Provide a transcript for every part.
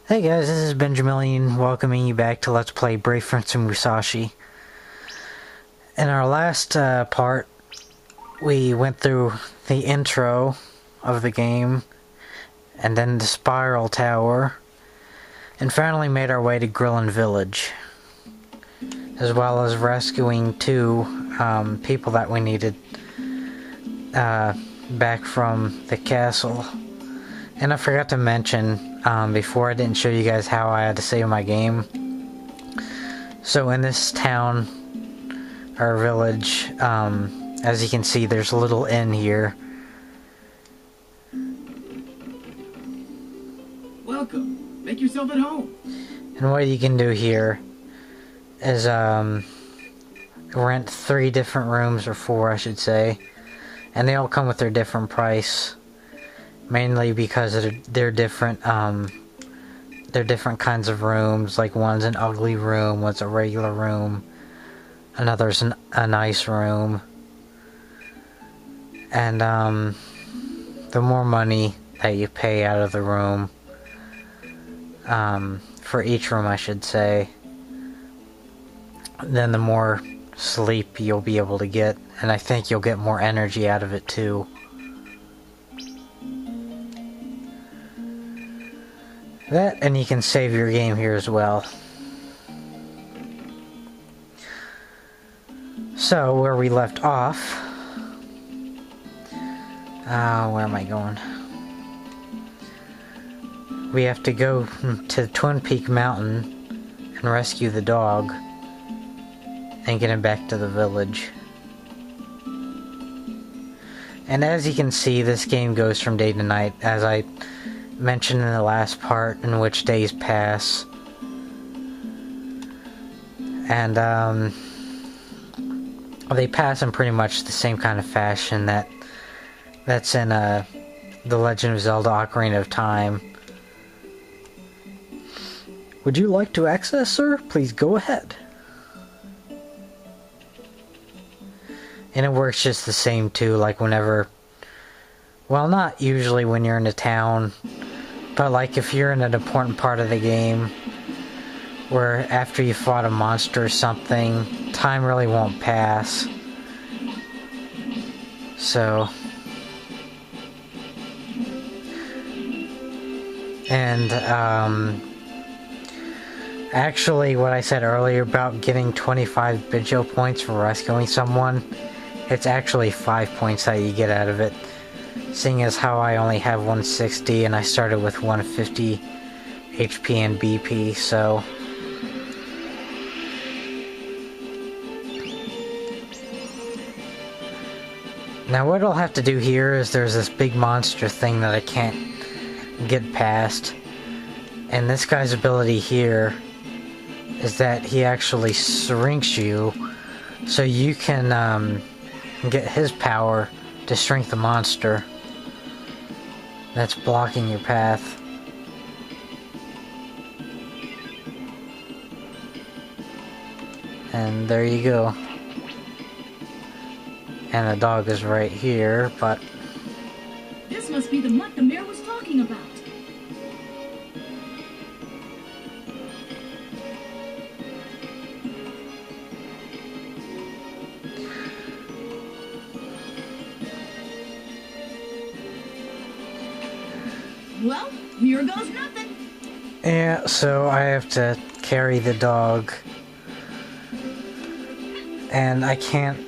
Hey guys, this is Benjamin welcoming you back to Let's Play Brave Prince of Musashi. In our last part, we went through the intro of the game, and then the Spiral Tower, and finally made our way to Grillin Village, as well as rescuing two people that we needed back from the castle. And I forgot to mention, before I didn't show you guys how I had to save my game. So in this town, or village, as you can see, there's a little inn here. Welcome. Make yourself at home. And what you can do here is rent 3 different rooms, or 4 I should say. And they all come with their different price. Mainly because they're different kinds of rooms. Like one's an ugly room, one's a regular room, another's a nice room. And the more money that you pay out of the room, for each room I should say, then the more sleep you'll be able to get, and I think you'll get more energy out of it too. That, and you can save your game here as well. So, where we left off... where am I going? We have to go to Twin Peak Mountain and rescue the dog and get him back to the village. And as you can see, this game goes from day to night, as I mentioned in the last part, in which days pass. And they pass in pretty much the same kind of fashion that's in The Legend of Zelda: Ocarina of Time. Would you like to access, sir? Please go ahead. And it works just the same too, like whenever... Well, not usually when you're in a town, but like if you're in an important part of the game, where after you fought a monster or something, time really won't pass. So... And, actually what I said earlier about getting 25 Bijo points for rescuing someone, it's actually 5 points that you get out of it. Seeing as how I only have 160 and I started with 150 HP and BP, so... Now what I'll have to do here is there's this big monster thing that I can't get past. And this guy's ability here is that he actually shrinks you, so you can get his power to shrink the monster that's blocking your path. And there you go. And the dog is right here, but... This must be the mutt the mayor was talking about. Well, here goes nothing. Yeah, so I have to carry the dog. And I can't,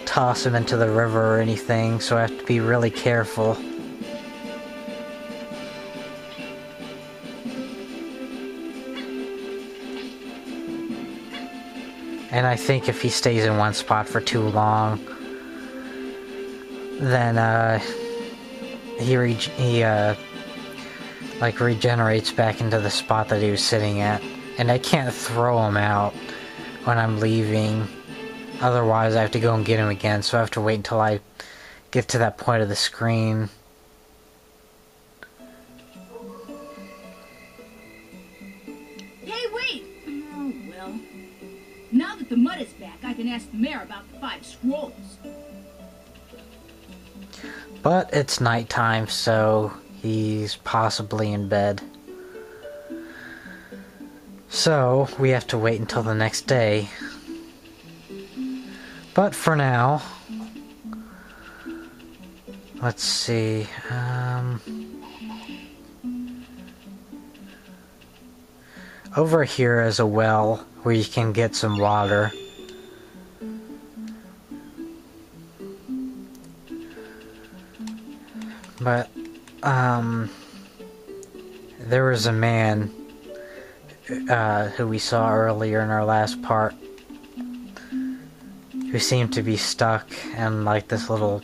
toss him into the river or anything, so I have to be really careful. And I think if he stays in one spot for too long, then he regenerates back into the spot that he was sitting at. And I can't throw him out when I'm leaving, otherwise I have to go and get him again, so I have to wait until I get to that point of the screen. Hey, wait! Oh, well. Now that the mud is back, I can ask the mayor about the 5 scrolls. But it's nighttime, so he's possibly in bed. So we have to wait until the next day. But for now, let's see. Over here is a well where you can get some water. But, there was a man who we saw earlier in our last part who seemed to be stuck in like this little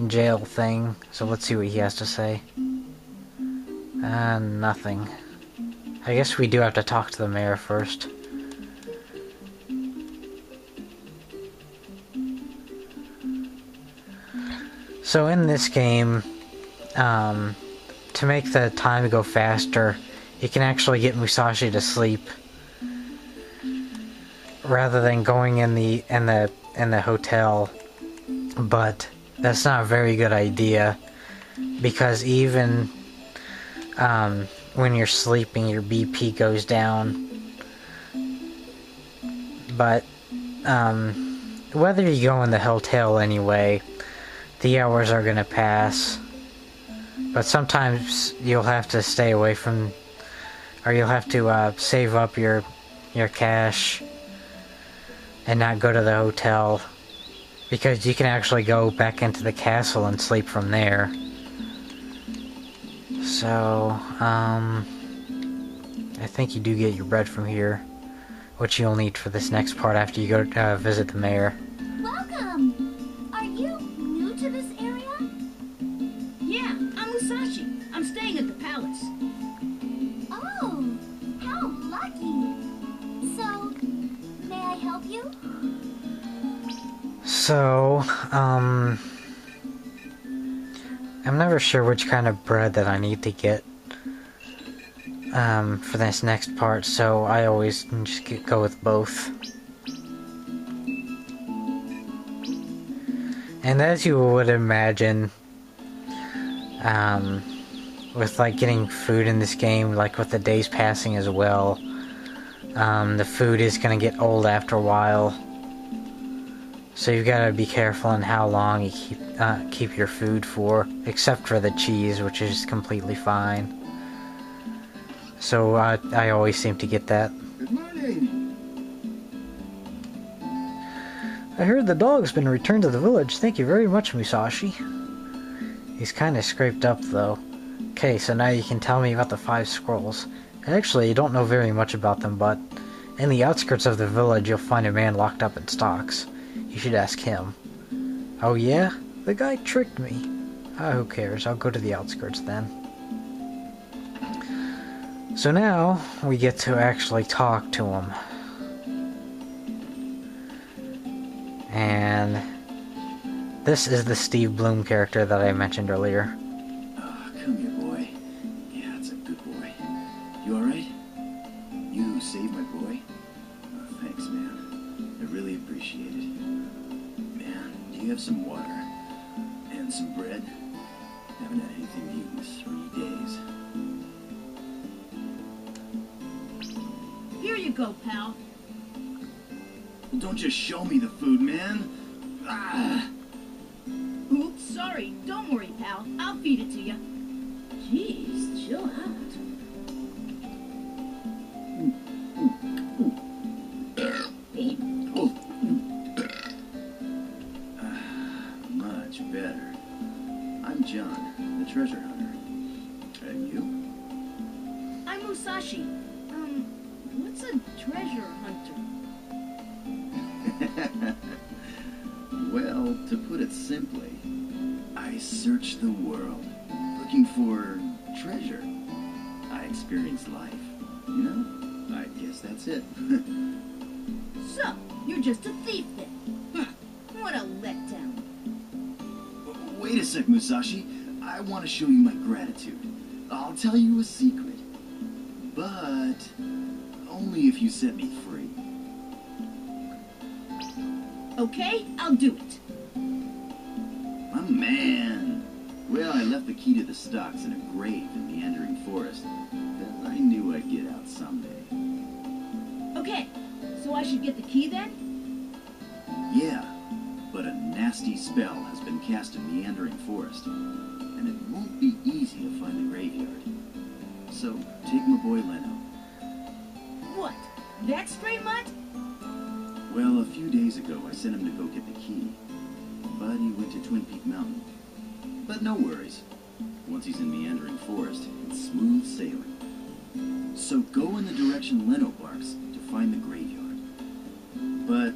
jail thing. So let's see what he has to say. Nothing. I guess we do have to talk to the mayor first. So in this game, to make the time go faster, you can actually get Musashi to sleep rather than going in the hotel. But that's not a very good idea, because even when you're sleeping, your BP goes down. But whether you go in the hotel anyway, the hours are gonna pass. But sometimes you'll have to stay away from, or you'll have to save up your cash and not go to the hotel, because you can actually go back into the castle and sleep from there. So, I think you do get your bread from here, which you'll need for this next part after you go visit the mayor. Welcome! Are you new to this area? Yeah, I'm Musashi. I'm staying at the palace. Oh, how lucky! So, may I help you? So, I'm never sure which kind of bread that I need to get for this next part, so I always just go with both. And as you would imagine, with like getting food in this game, like with the days passing as well, the food is gonna get old after a while. So you've got to be careful in how long you keep your food for, except for the cheese, which is completely fine. So I always seem to get that. Good morning. I heard the dog's been returned to the village. Thank you very much, Musashi. He's kind of scraped up, though. Okay, so now you can tell me about the 5 scrolls. Actually, you don't know very much about them, but in the outskirts of the village, you'll find a man locked up in stocks. You should ask him. Oh yeah? The guy tricked me. Who cares? I'll go to the outskirts then. So now, we get to actually talk to him. And this is the Steve Bloom character that I mentioned earlier. Oh, come here, boy. Yeah, it's a good boy. You alright? You saved my boy? Oh, thanks, man. I really appreciate it. Man, do you have some water? And some bread? Haven't had anything to eat in 3 days. Here you go, pal. Well, don't just show me the food, man. Ah. Oops, sorry. Don't worry, pal. I'll feed it to you. Jeez, chill out. Much better. I'm John, the treasure hunter. And you? I'm Musashi. What's a treasure hunter? Well, to put it simply, I search the world looking for treasure. I experience life, you know? I guess that's it. So, you're just a thief then? Huh. What a letdown. Wait a sec, Musashi. I want to show you my gratitude. I'll tell you a secret. But only if you set me free. Okay, I'll do it. man. Well, I left the key to the stocks in a grave in Meandering Forest. 'Cause I knew I'd get out someday. Okay, so I should get the key then? Yeah, but a nasty spell has been cast in Meandering Forest, and it won't be easy to find the graveyard. So, take my boy Leno. What? That stray mutt? Well, a few days ago I sent him to go get the key, but he went to Twin Peak Mountain. But no worries. Once he's in Meandering Forest, it's smooth sailing. So go in the direction Leno barks to find the graveyard. But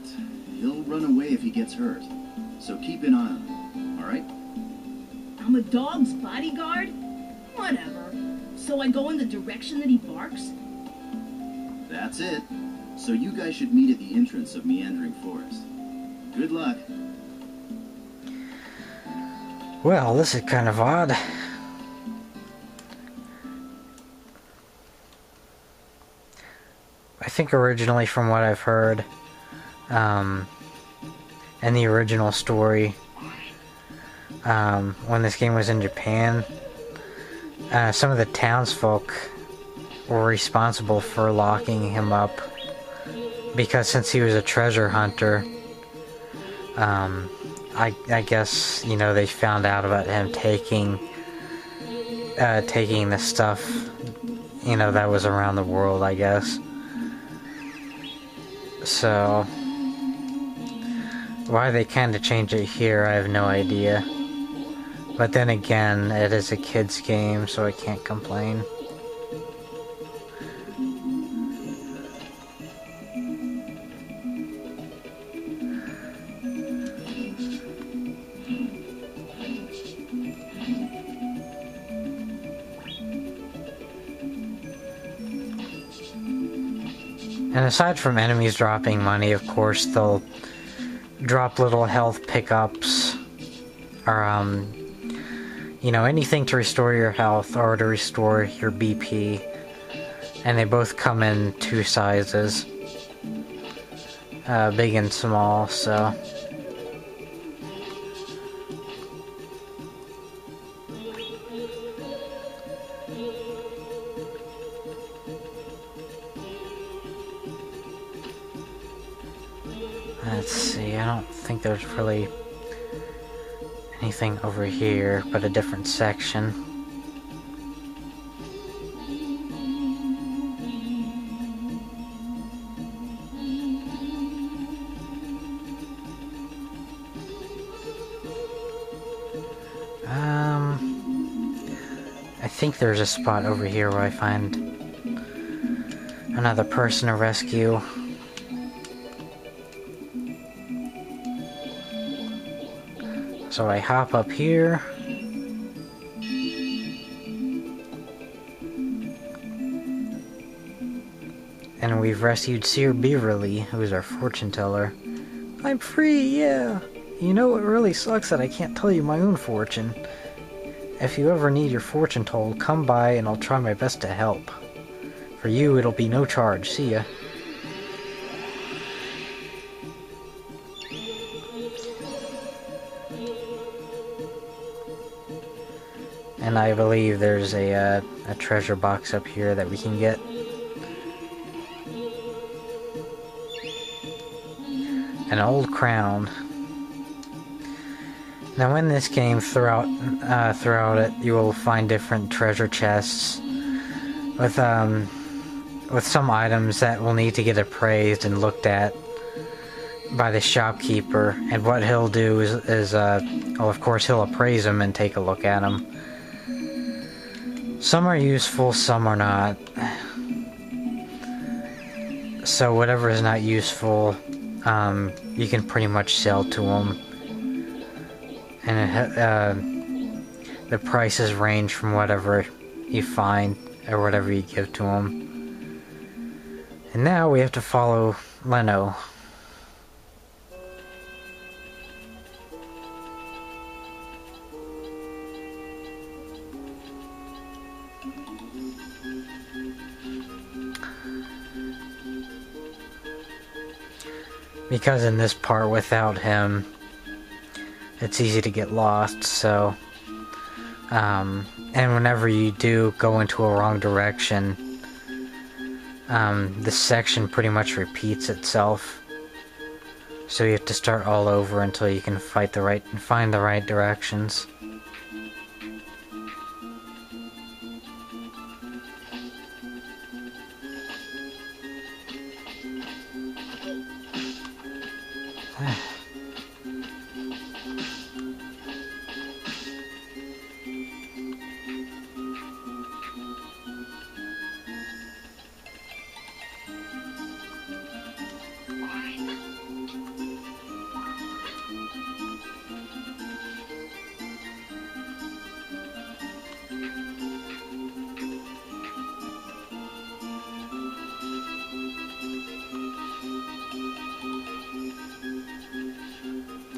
he'll run away if he gets hurt, so keep an eye on him, alright? I'm a dog's bodyguard? Whatever. So I go in the direction that he barks? That's it. So you guys should meet at the entrance of Meandering Forest. Good luck. Well, this is kind of odd. I think originally, from what I've heard, in the original story, when this game was in Japan, some of the townsfolk were responsible for locking him up, because since he was a treasure hunter, I guess, you know, they found out about him taking the stuff, you know, that was around the world, I guess. So, why they kind of changed it here, I have no idea. But then again, it is a kid's game, so I can't complain. And aside from enemies dropping money, of course, they'll drop little health pickups, or, you know, anything to restore your health or to restore your BP. And they both come in 2 sizes, big and small, so... Let's see, I don't think there's really anything over here, but a different section. I think there's a spot over here where I find another person to rescue. So I hop up here. And we've rescued Seer Beaverly, who's our fortune teller. I'm free, yeah! You know, it really sucks that I can't tell you my own fortune. If you ever need your fortune told, come by and I'll try my best to help. For you, it'll be no charge. See ya. And I believe there's a treasure box up here that we can get. An old crown. Now in this game, throughout it, you will find different treasure chests with some items that will need to get appraised and looked at by the shopkeeper. And what he'll do is well, of course, he'll appraise them and take a look at them. Some are useful, some are not. So whatever is not useful, you can pretty much sell to them. And the prices range from whatever you find or whatever you give to them. And now we have to follow Leno. Because in this part, without him, it's easy to get lost, so... and whenever you do go into a wrong direction, this section pretty much repeats itself. So you have to start all over until you can find the right directions.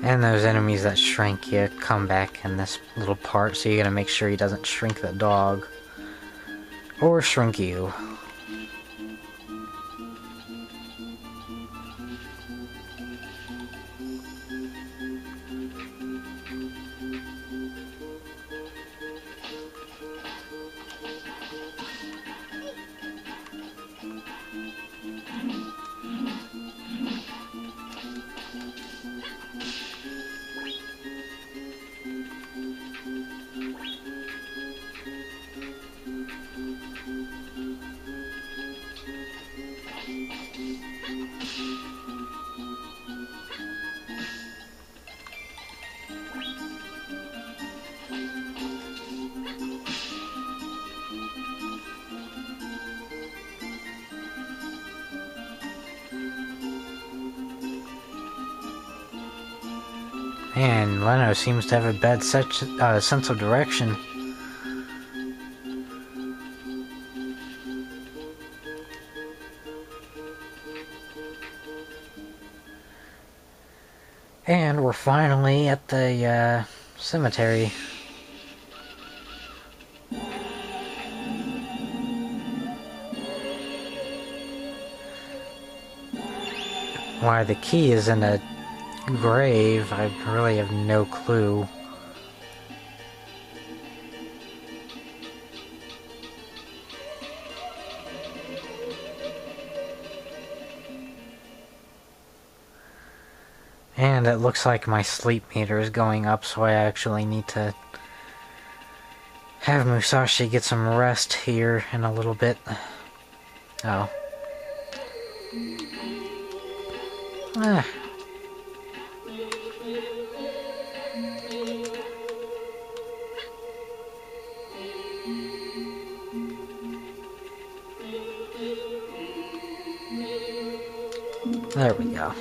And those enemies that shrink you come back in this little part, so you gotta make sure he doesn't shrink the dog. Or shrink you. And Leno seems to have a bad sense of direction. And we're finally at the cemetery. Why the key is in a grave, I really have no clue. And it looks like my sleep meter is going up, so I actually need to have Musashi get some rest here in a little bit. Oh. Ah. There we go.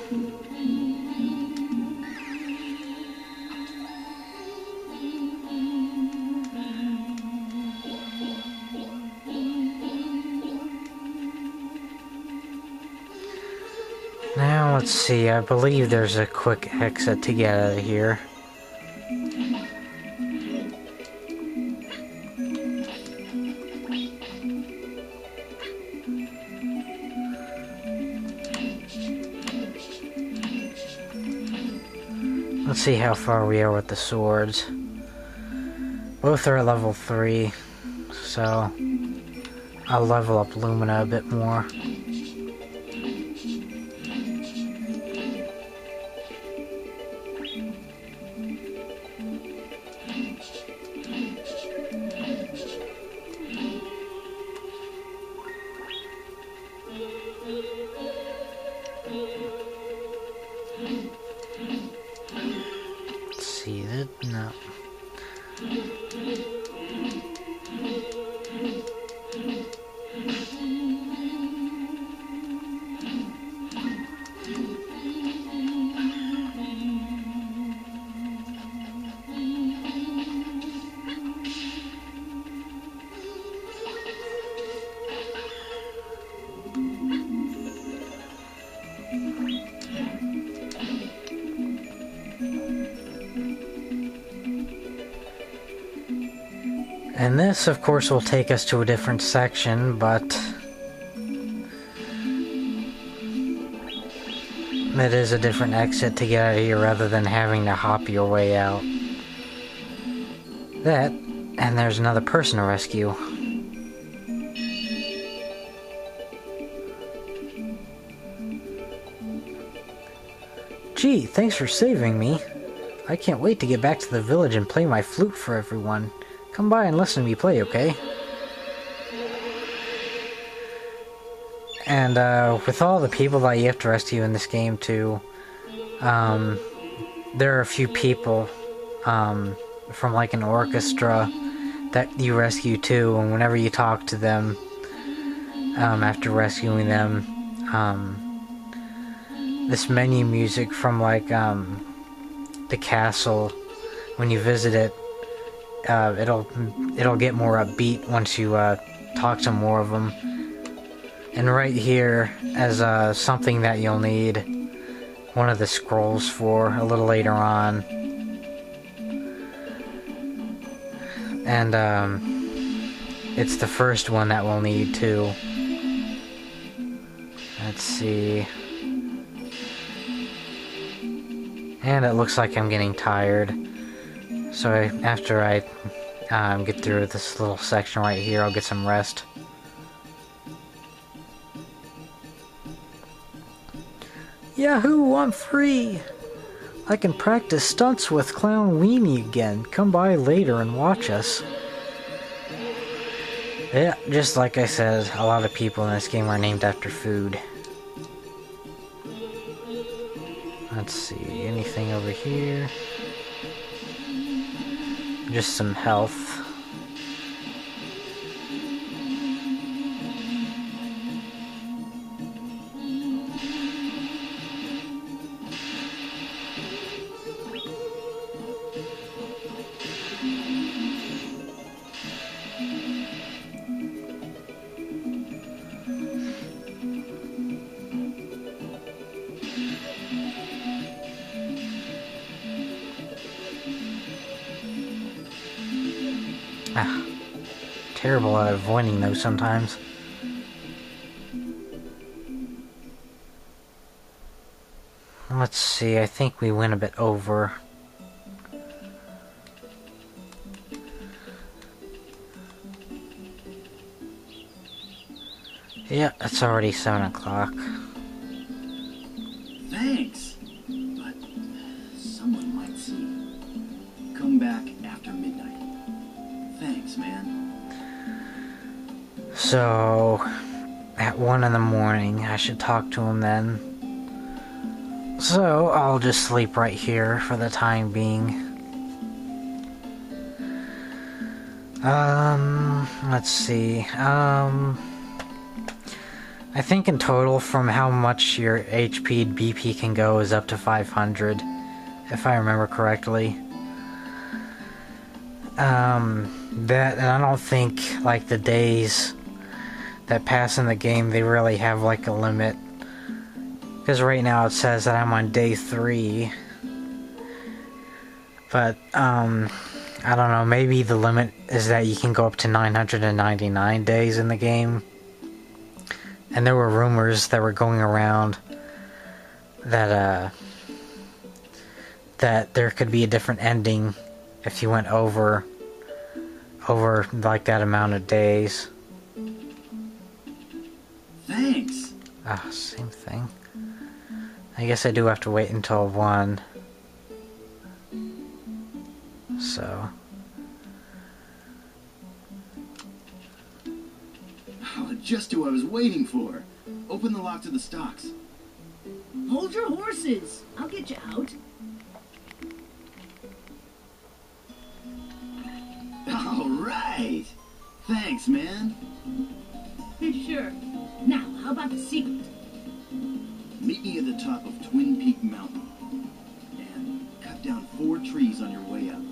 Now let's see, I believe there's a quick exit to get out of here. Let's see how far we are with the swords. Both are at level 3, so I'll level up Lumina a bit more. See that? No. And this, of course, will take us to a different section, but it is a different exit to get out of here rather than having to hop your way out. That, and there's another person to rescue. Gee, thanks for saving me. I can't wait to get back to the village and play my flute for everyone. Come by and listen to me play, okay? And with all the people that you have to rescue in this game too, there are a few people from like an orchestra that you rescue too, and whenever you talk to them after rescuing them, this menu music from like the castle, when you visit it, it'll get more upbeat once you talk to more of them. And right here, as something that you'll need one of the scrolls for a little later on. And it's the first one that we'll need too. Let's see. And it looks like I'm getting tired. So after I get through this little section right here, I'll get some rest. Yahoo! I'm free! I can practice stunts with Clown Weenie again. Come by later and watch us. Yeah, just like I said, a lot of people in this game are named after food. Let's see, anything over here? Just some health. Terrible at avoiding those sometimes. Let's see, I think we went a bit over. Yeah, it's already 7 o'clock. Thanks, but someone might see. Come back after midnight. Thanks, man. So, at 1 in the morning, I should talk to him then. So, I'll just sleep right here for the time being. Let's see. I think in total, from how much your HP and BP can go is up to 500, if I remember correctly. And I don't think, like, the days that pass in the game, they really have, like, a limit. Because right now it says that I'm on day 3. But, I don't know, maybe the limit is that you can go up to 999 days in the game. And there were rumors that were going around that, that there could be a different ending if you went over like that amount of days. Thanks. Same thing. I guess I do have to wait until 1. So. Oh, just who I was waiting for. Open the lock to the stocks. Hold your horses. I'll get you out. All right. Thanks, man. Sure. Now, how about the secret? Meet me at the top of Twin Peak Mountain. And cut down 4 trees on your way up.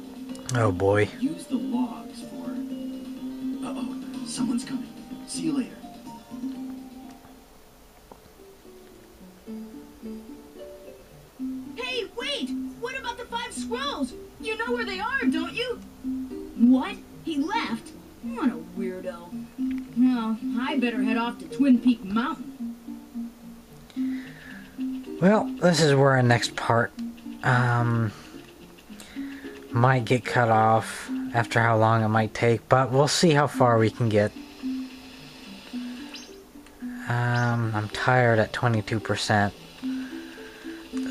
Oh boy. Use the logs for... Uh-oh, someone's coming. See you later. Hey, wait! What about the 5 scrolls? You know where they are, don't you? What? He left? What a weirdo. Well, I better head off to Twin Peak Mountain. Well, this is where our next part might get cut off after how long it might take, but we'll see how far we can get. I'm tired at 22%.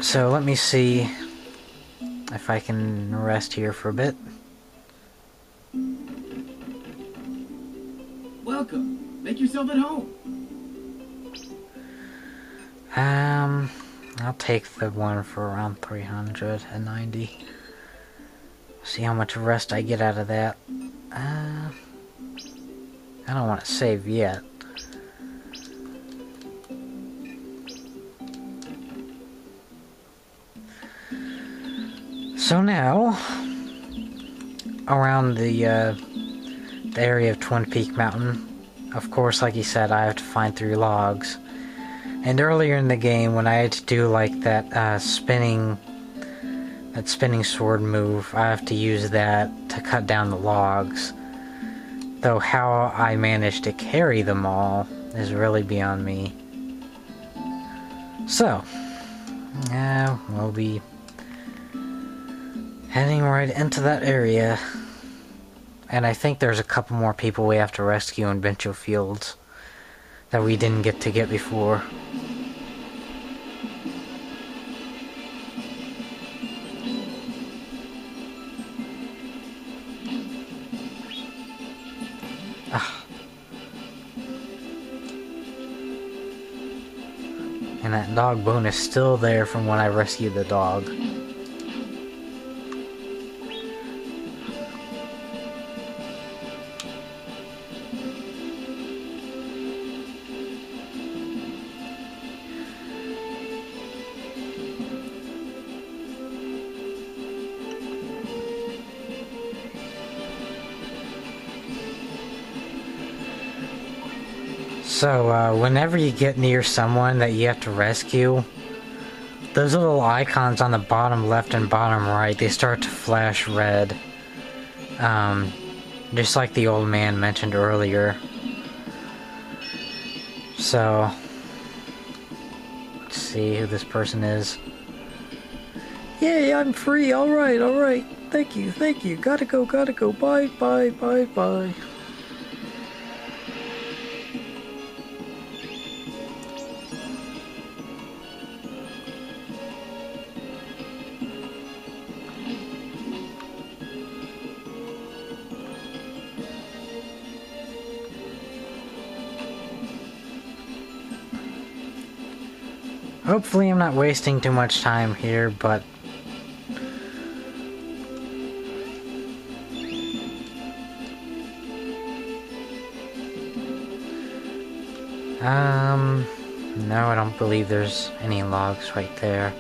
So let me see if I can rest here for a bit. Welcome. Make yourself at home. I'll take the one for around 390. See how much rest I get out of that. I don't want to save yet. So now, around the area of Twin Peak Mountain, of course, like you said, I have to find 3 logs. And earlier in the game, when I had to do like that spinning sword move, I have to use that to cut down the logs. Though how I managed to carry them all is really beyond me. So, we'll be heading right into that area. And I think there's a couple more people we have to rescue in Bencho Fields that we didn't get to get before. And that dog bone is still there from when I rescued the dog. So, whenever you get near someone that you have to rescue, those little icons on the bottom left and bottom right, they start to flash red. Just like the old man mentioned earlier. So, let's see who this person is. Yay, I'm free, alright. Thank you, gotta go, bye. Hopefully I'm not wasting too much time here, but no, I don't believe there's any logs right there.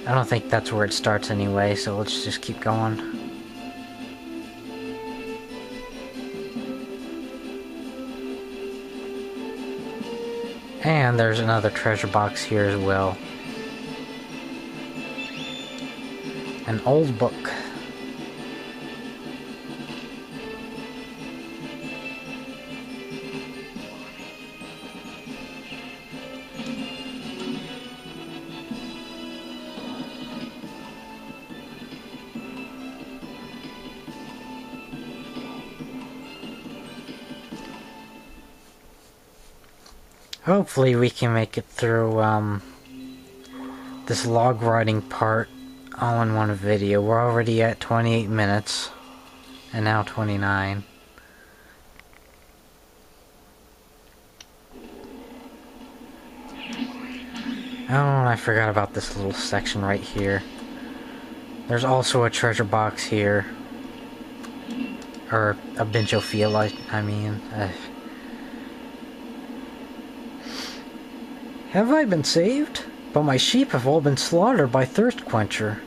I don't think that's where it starts anyway, so let's just keep going. And there's another treasure box here as well. An old book. Hopefully we can make it through this log riding part all in one video. We're already at 28 minutes and now 29. Oh, and I forgot about this little section right here. There's also a treasure box here. Or a Bencho Field, I mean. Have I been saved? But my sheep have all been slaughtered by Thirst Quencher.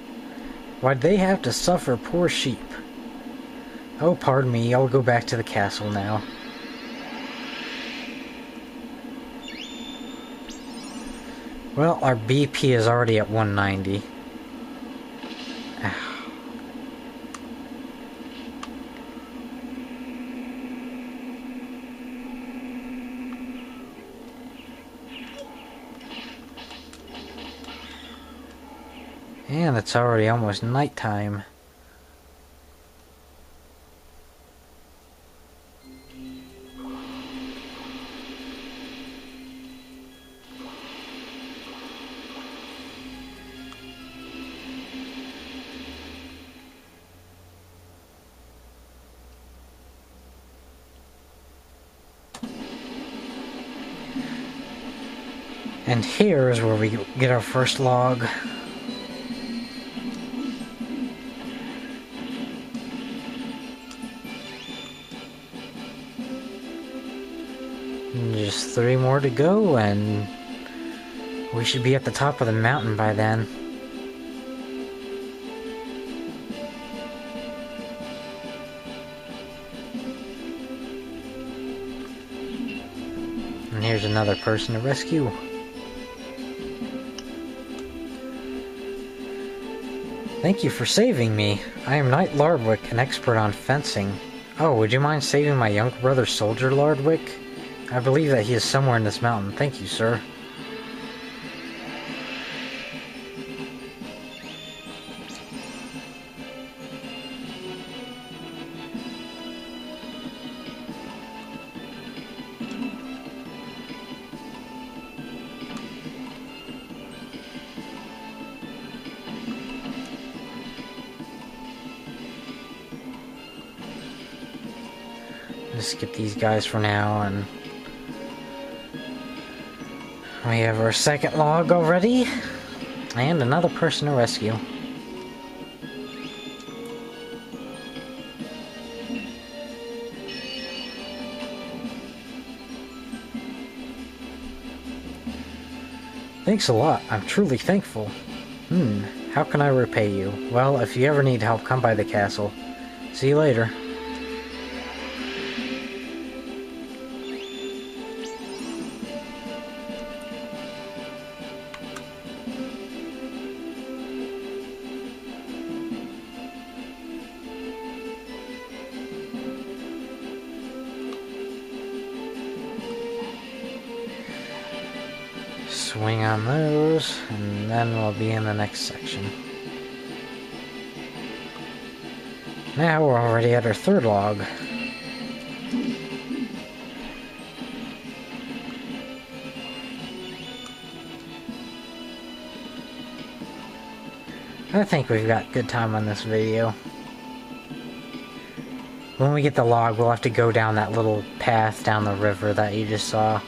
Why'd they have to suffer, poor sheep? Oh, pardon me, I'll go back to the castle now. Well, our BP is already at 190. And it's already almost nighttime. And here is where we get our first log. And just 3 more to go, and we should be at the top of the mountain by then. And here's another person to rescue. Thank you for saving me. I am Knight Lardwick, an expert on fencing. Oh, would you mind saving my younger brother, Soldier Lardwick? I believe that he is somewhere in this mountain. Thank you, sir. Just skip these guys for now, and we have our second log already, and another person to rescue. Thanks a lot. I'm truly thankful. How can I repay you? Well, if you ever need help, come by the castle. See you later. Swing on those, and then we'll be in the next section. Now we're already at our third log. I think we've got good time on this video. When we get the log, we'll have to go down that little path down the river that you just saw.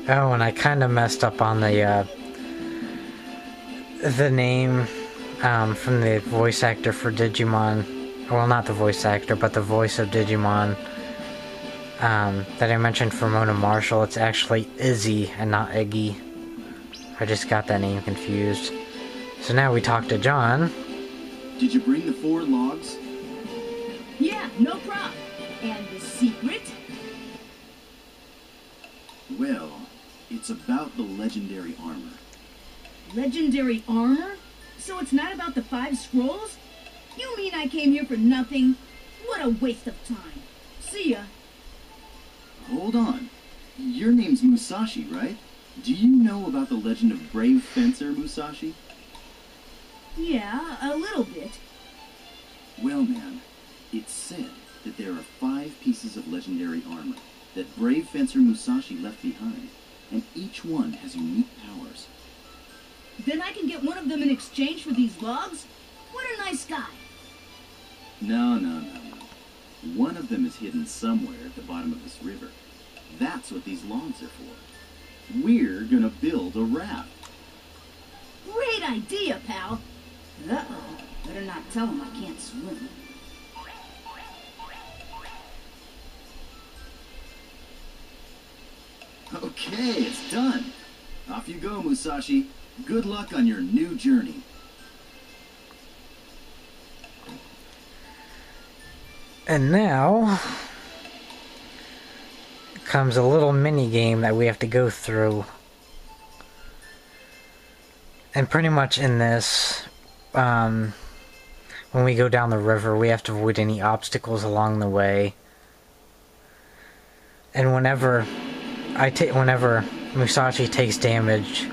Oh, and I kind of messed up on the name from the voice actor for Digimon. Well, not the voice actor, but the voice of Digimon that I mentioned for Mona Marshall. It's actually Izzy and not Iggy. I just got that name confused. So now we talk to John. Did you bring the 4 logs? Yeah, no problem. And the secret? Well, it's about the legendary armor. Legendary armor? So it's not about the 5 scrolls? You mean I came here for nothing? What a waste of time. See ya. Hold on. Your name's Musashi, right? Do you know about the legend of brave fencer Musashi? Yeah, a little bit. Well, man, it's said that there are 5 pieces of legendary armor that brave fencer Musashi left behind, and each one has unique powers. Then I can get one of them in exchange for these logs? What a nice guy. No. One of them is hidden somewhere at the bottom of this river. That's what these logs are for. We're gonna build a raft. Great idea, pal. Uh-oh. Better not tell him I can't swim. Okay, it's done. Off you go, Musashi. Good luck on your new journey. And now comes a little mini game that we have to go through. And pretty much in this, when we go down the river, we have to avoid any obstacles along the way. And whenever Musashi takes damage,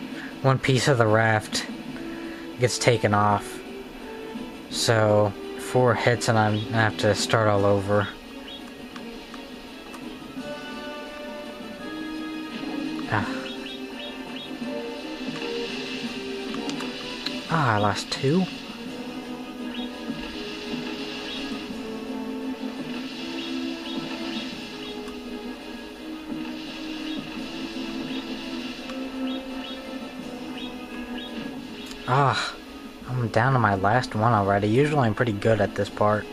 one piece of the raft gets taken off. So 4 hits and I'm gonna have to start all over. I lost 2. I'm down to my last one already. Usually I'm pretty good at this part.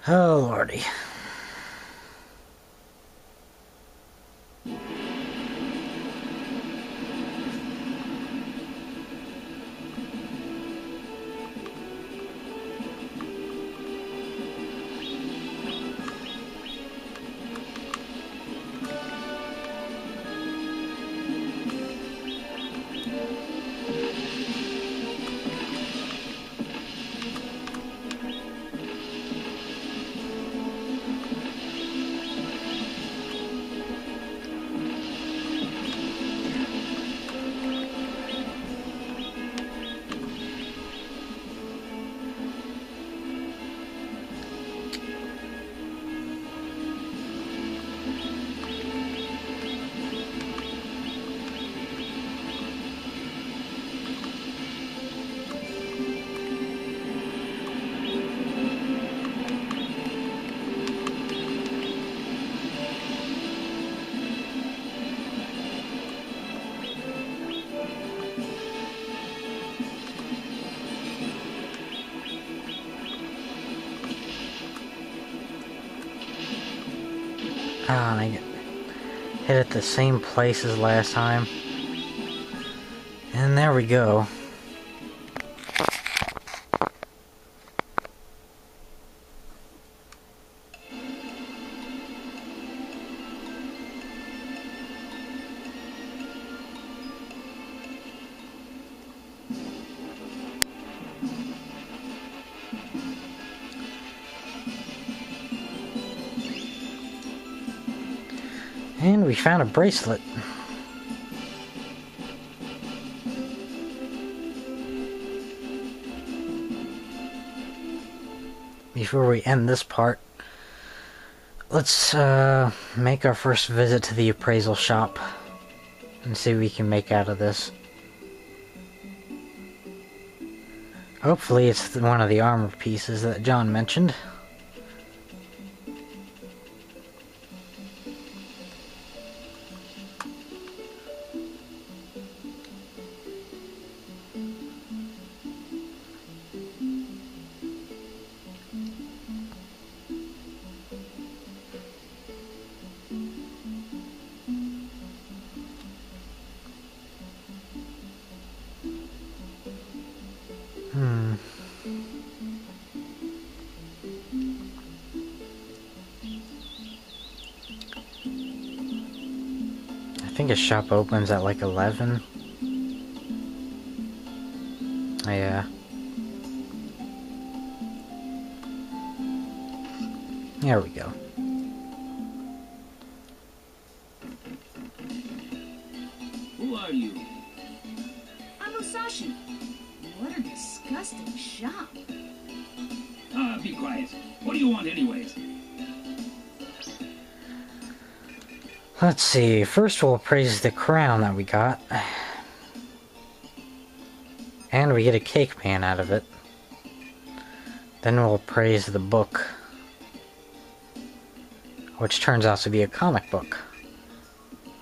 Oh, lordy. And I hit it the same place as last time. And there we go. And we found a bracelet. Before we end this part, let's make our first visit to the appraisal shop and see what we can make out of this. Hopefully it's one of the armor pieces that John mentioned. I think his shop opens at like 11. Yeah. There we go. Who are you? I'm Musashi. What a disgusting shop. Be quiet. What do you want anyways? Let's see, first we'll appraise the crown that we got. And we get a cake pan out of it. Then we'll appraise the book, which turns out to be a comic book.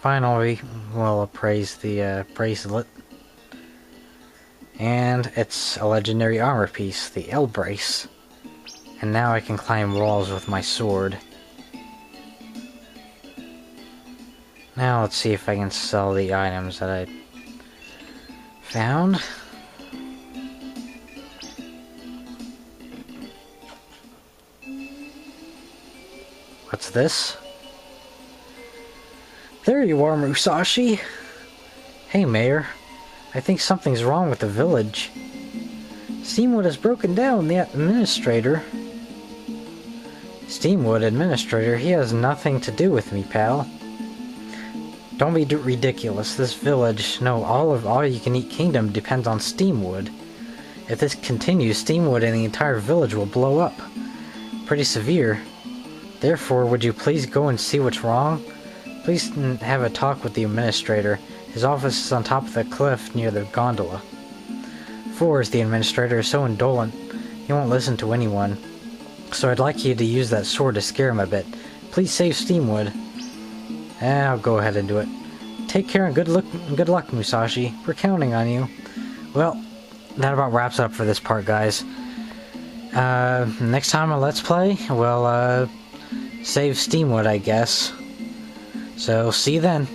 Finally, we'll appraise the bracelet. And it's a legendary armor piece, the L brace. And now I can climb walls with my sword. Now let's see if I can sell the items that I found. What's this? There you are, Musashi! Hey, Mayor. I think something's wrong with the village. Steamwood has broken down, the administrator. Steamwood administrator? He has nothing to do with me, pal. Don't be ridiculous. This village, no, all you can eat kingdom depends on Steamwood. If this continues, Steamwood and the entire village will blow up. Pretty severe. Therefore, would you please go and see what's wrong? Please have a talk with the administrator. His office is on top of the cliff near the gondola. Forrest, the administrator, is so indolent, he won't listen to anyone. So I'd like you to use that sword to scare him a bit. Please save Steamwood. I'll go ahead and do it. Take care and good luck, Musashi. We're counting on you. Well, that about wraps up for this part, guys. Next time on Let's Play, we'll save Steamwood, I guess. So, see you then.